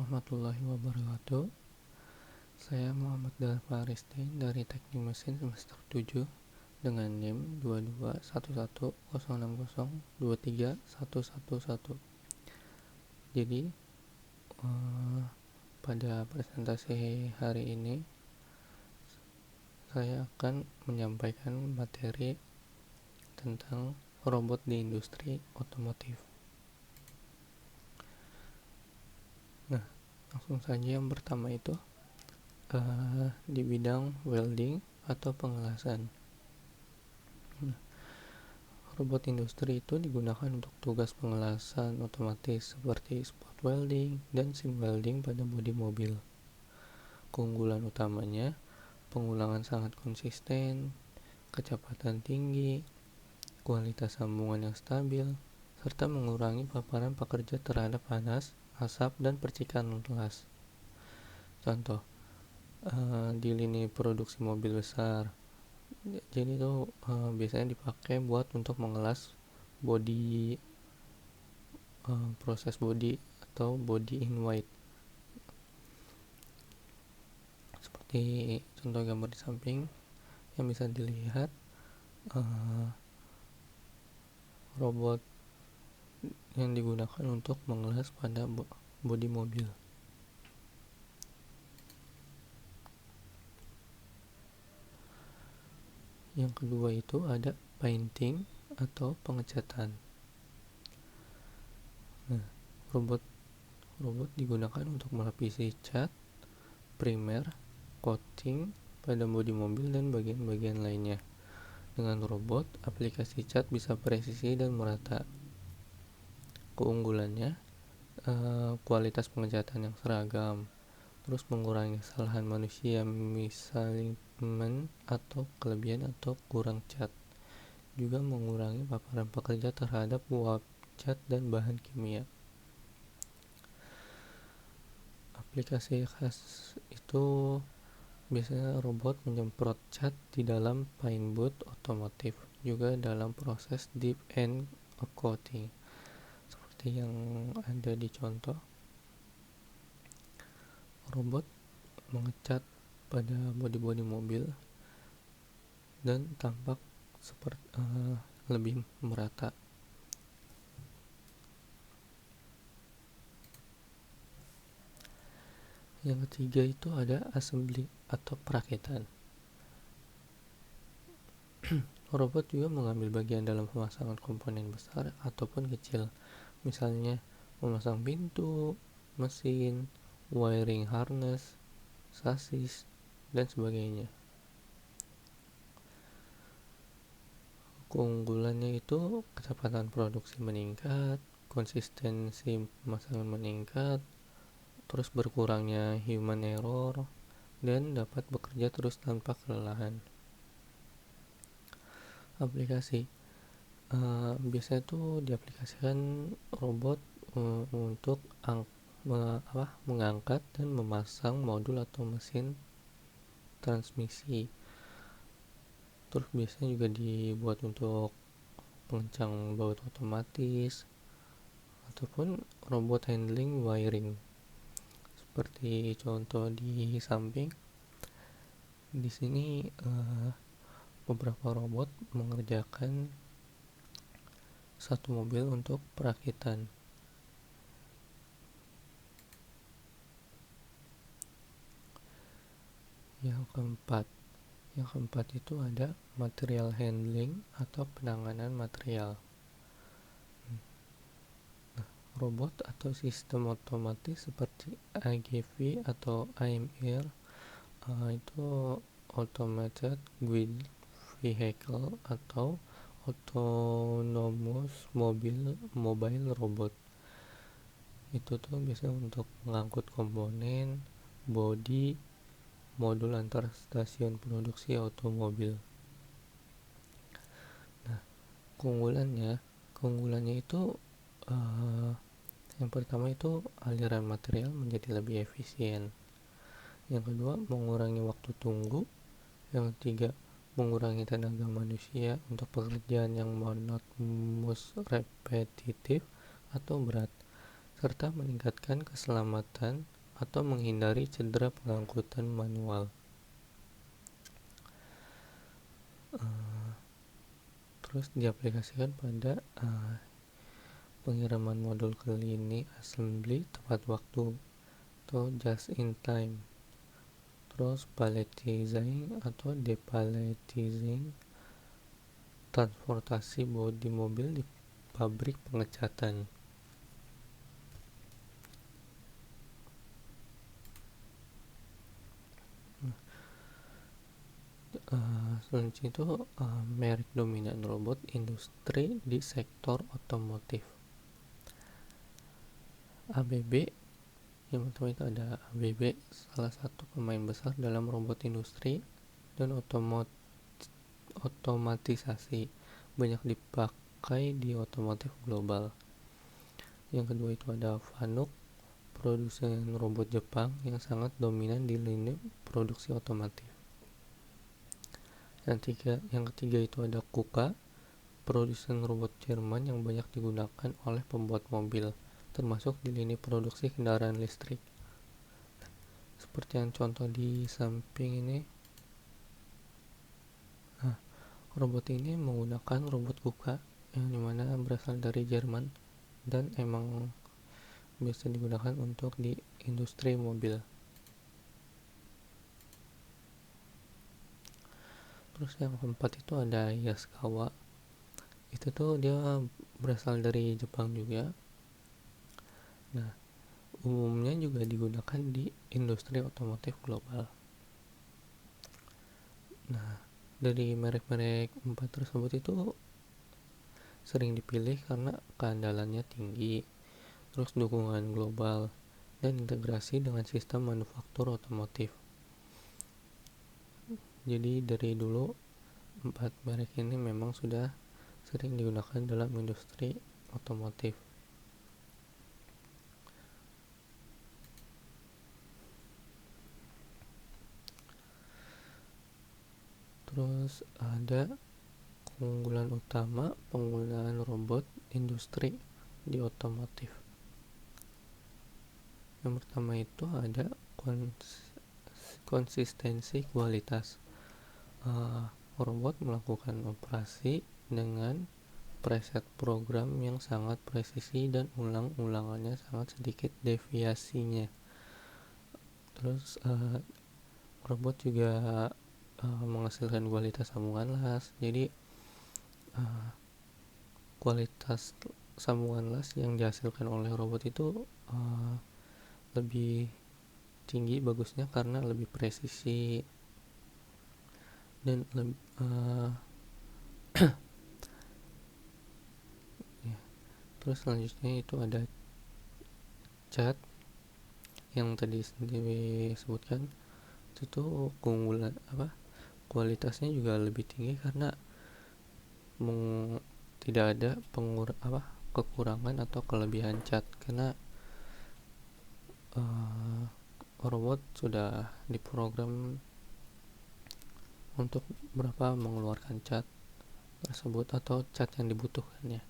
warahmatullahi wabarakatuh. Saya Muhammad Dalfaristin dari Teknik Mesin semester 7 dengan NIM 221106023111. Jadi pada presentasi hari ini saya akan menyampaikan materi tentang robot di industri otomotif. Nah, langsung saja yang pertama itu di bidang welding atau pengelasan. Robot industri itu digunakan untuk tugas pengelasan otomatis seperti spot welding dan sim welding pada bodi mobil. Keunggulan utamanya, pengulangan sangat konsisten, kecepatan tinggi, kualitas sambungan yang stabil, serta mengurangi paparan pekerja terhadap panas, asap, dan percikan las. Contoh, di lini produksi mobil besar. Jadi itu biasanya dipakai buat untuk mengelas body, proses body atau body in white. Seperti contoh gambar di samping yang bisa dilihat, robot yang digunakan untuk mengelas pada bodi mobil. Yang kedua itu ada painting atau pengecatan. Nah, robot digunakan untuk melapisi cat, primer, coating pada bodi mobil dan bagian-bagian lainnya. Dengan robot, aplikasi cat bisa presisi dan merata. Keunggulannya, kualitas pengecatan yang seragam, terus mengurangi kesalahan manusia misalignment atau kelebihan atau kurang cat, juga mengurangi paparan pekerja terhadap uap cat dan bahan kimia. Aplikasi khas itu biasanya robot menyemprot cat di dalam paint booth otomotif, juga dalam proses deep end coating seperti yang ada di contoh. Robot mengecat pada bodi-bodi mobil dan tampak seperti lebih merata. Yang ketiga itu ada assembly atau perakitan. Robot juga mengambil bagian dalam pemasangan komponen besar ataupun kecil, misalnya memasang pintu, mesin, wiring harness, sasis, dan sebagainya. Keunggulannya itu kecepatan produksi meningkat, konsistensi pemasangan meningkat, terus berkurangnya human error, dan dapat bekerja terus tanpa kelelahan. Aplikasi biasanya tuh diaplikasikan robot untuk mengangkat dan memasang modul atau mesin transmisi. Terus biasanya juga dibuat untuk pengencang baut otomatis ataupun robot handling wiring. Seperti contoh di samping, di sini beberapa robot mengerjakan satu mobil untuk perakitan. Yang keempat itu ada material handling atau penanganan material. Robot atau sistem otomatis seperti AGV atau AMR itu automated guided vehicle atau autonomous mobile robot. Itu tuh biasanya untuk mengangkut komponen, bodi, modul antar stasiun produksi otomobil. Nah, keunggulannya itu yang pertama itu aliran material menjadi lebih efisien. Yang kedua, mengurangi waktu tunggu. Yang ketiga, mengurangi tenaga manusia untuk pekerjaan yang monotonous, repetitif, atau berat, serta meningkatkan keselamatan atau menghindari cedera pengangkutan manual. Terus diaplikasikan pada pengiriman modul ke lini assembly tepat waktu atau just in time. Terus palletizing atau depalletizing, transportasi bodi mobil di pabrik pengecatan. Selanjutnya itu merek dominan robot industri di sektor otomotif. ABB, yang pertama itu ada ABB, salah satu pemain besar dalam robot industri dan otomatisasi, banyak dipakai di otomotif global. Yang kedua itu ada Fanuc, produsen robot Jepang yang sangat dominan di lini produksi otomotif. Yang ketiga itu ada KUKA, produsen robot Jerman yang banyak digunakan oleh pembuat mobil, termasuk di lini produksi kendaraan listrik. Seperti yang contoh di samping ini. Robot ini menggunakan robot KUKA yang dimana berasal dari Jerman dan emang biasa digunakan untuk di industri mobil. Terus yang keempat itu ada Yaskawa. Itu tuh dia berasal dari Jepang juga. Nah, umumnya juga digunakan di industri otomotif global. Nah, dari merek-merek 4 tersebut itu sering dipilih karena keandalannya tinggi, terus dukungan global, dan integrasi dengan sistem manufaktur otomotif. Jadi dari dulu 4 merek ini memang sudah sering digunakan dalam industri otomotif. Terus ada keunggulan utama penggunaan robot industri di otomotif. Yang pertama itu ada konsistensi kualitas. Robot melakukan operasi dengan preset program yang sangat presisi dan ulang-ulangannya sangat sedikit deviasinya. Terus robot juga menghasilkan kualitas sambungan las. Jadi kualitas sambungan las yang dihasilkan oleh robot itu lebih tinggi bagusnya karena lebih presisi dan terus selanjutnya itu ada cat yang tadi disebutkan. Itu tuh keunggulan kualitasnya juga lebih tinggi karena tidak ada kekurangan atau kelebihan cat karena robot sudah diprogram untuk berapa mengeluarkan cat tersebut atau cat yang dibutuhkannya.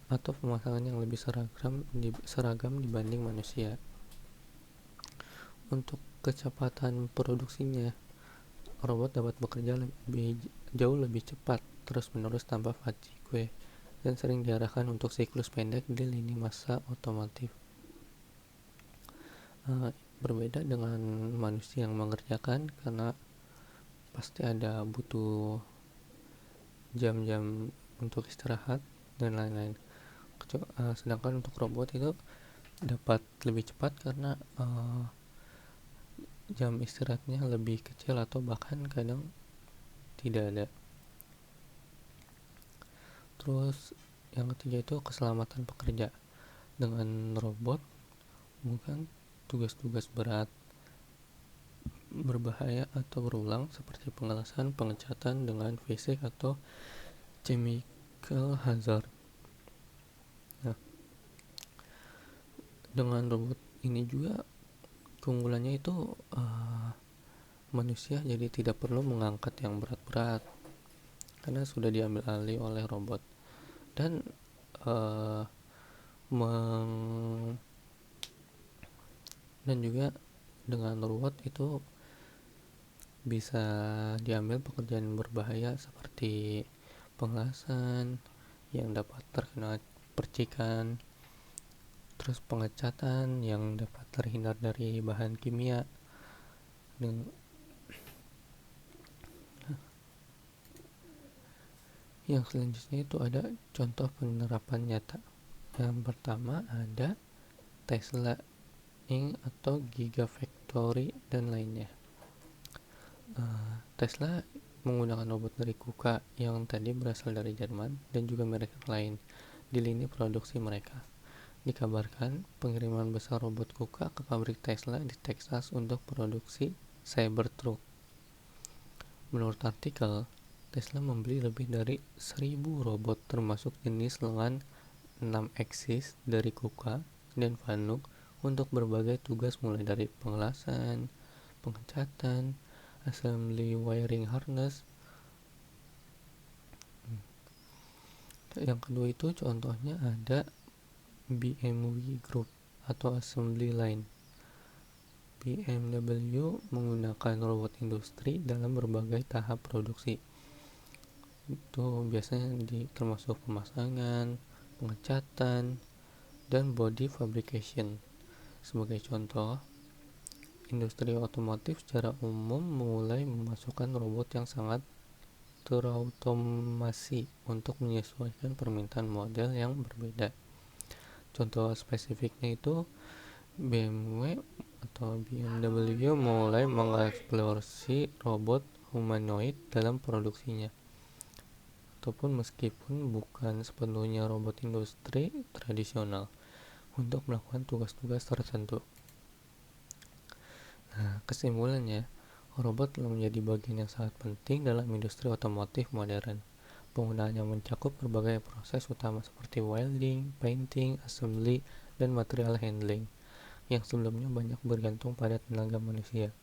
Atau pemasangan yang lebih seragam dibanding manusia. Untuk kecepatan produksinya, robot dapat bekerja jauh lebih cepat terus-menerus tanpa fatigue dan sering diarahkan untuk siklus pendek di lini masa otomotif. Berbeda dengan manusia yang mengerjakan karena pasti ada butuh jam-jam untuk istirahat dan lain-lain. Sedangkan untuk robot itu dapat lebih cepat karena jam istirahatnya lebih kecil atau bahkan kadang tidak ada. Terus yang ketiga itu keselamatan pekerja. Dengan robot bukan tugas-tugas berat, berbahaya atau berulang seperti pengelasan, pengecatan dengan fisik atau chemical hazard. Nah, dengan robot ini juga keunggulannya itu manusia jadi tidak perlu mengangkat yang berat-berat karena sudah diambil alih oleh robot dan Dan juga dengan robot itu bisa diambil pekerjaan berbahaya seperti pengelasan yang dapat terkena percikan, terus pengecatan yang dapat terhindar dari bahan kimia. Yang selanjutnya itu ada contoh penerapan nyata. Yang pertama ada Tesla Inc. atau Gigafactory dan lainnya. Tesla menggunakan robot dari KUKA yang tadi berasal dari Jerman dan juga merek lain di lini produksi mereka. Dikabarkan pengiriman besar robot KUKA ke pabrik Tesla di Texas untuk produksi Cybertruck. Menurut artikel, Tesla membeli lebih dari 1.000 robot termasuk jenis lengan 6 axis dari KUKA dan Fanuc untuk berbagai tugas mulai dari pengelasan, pengecatan, assembly wiring harness. Yang kedua itu contohnya ada BMW Group atau assembly line. BMW menggunakan robot industri dalam berbagai tahap produksi. Itu biasanya termasuk pemasangan, pengecatan, dan body fabrication. Sebagai contoh, industri otomotif secara umum mulai memasukkan robot yang sangat terautomasi untuk menyesuaikan permintaan model yang berbeda. Contoh spesifiknya itu BMW mulai mengeksplorasi robot humanoid dalam produksinya. Ataupun meskipun bukan sepenuhnya robot industri tradisional untuk melakukan tugas-tugas tertentu. Nah, kesimpulannya, robot telah menjadi bagian yang sangat penting dalam industri otomotif modern. Penggunaannya mencakup berbagai proses utama seperti welding, painting, assembly, dan material handling, yang sebelumnya banyak bergantung pada tenaga manusia.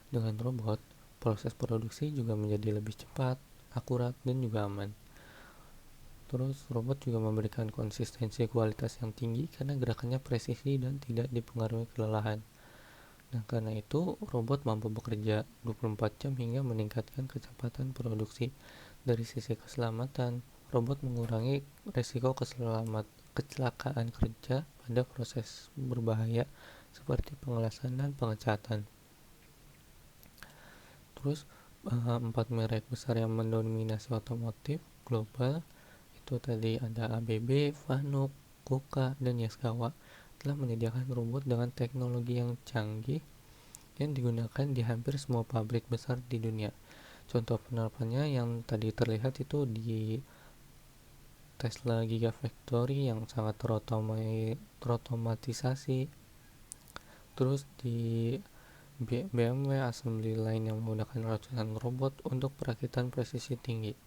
Dengan robot, proses produksi juga menjadi lebih cepat, akurat, dan juga aman. Terus, robot juga memberikan konsistensi kualitas yang tinggi karena gerakannya presisi dan tidak dipengaruhi kelelahan. Nah, karena itu, robot mampu bekerja 24 jam hingga meningkatkan kecepatan produksi. Dari sisi keselamatan, robot mengurangi risiko kecelakaan kerja pada proses berbahaya seperti pengelasan dan pengecatan. Terus, 4 merek besar yang mendominasi otomotif global itu tadi ada ABB, Fanuc, KUKA, dan Yaskawa telah menyediakan robot dengan teknologi yang canggih yang digunakan di hampir semua pabrik besar di dunia. Contoh penerapannya yang tadi terlihat itu di Tesla Gigafactory yang sangat terotomatisasi. Terus di BMW assembly line yang menggunakan ratusan robot untuk perakitan presisi tinggi.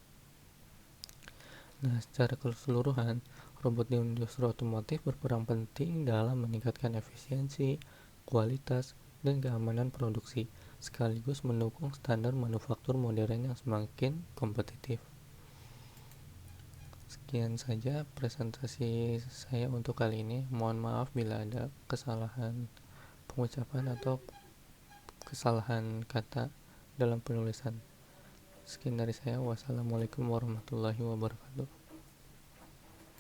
Nah, secara keseluruhan, robot di industri otomotif berperan penting dalam meningkatkan efisiensi, kualitas, dan keamanan produksi, sekaligus mendukung standar manufaktur modern yang semakin kompetitif. Sekian saja presentasi saya untuk kali ini. Mohon maaf bila ada kesalahan pengucapan atau kesalahan kata dalam penulisan. Sekian dari saya. Wassalamualaikum warahmatullahi wabarakatuh.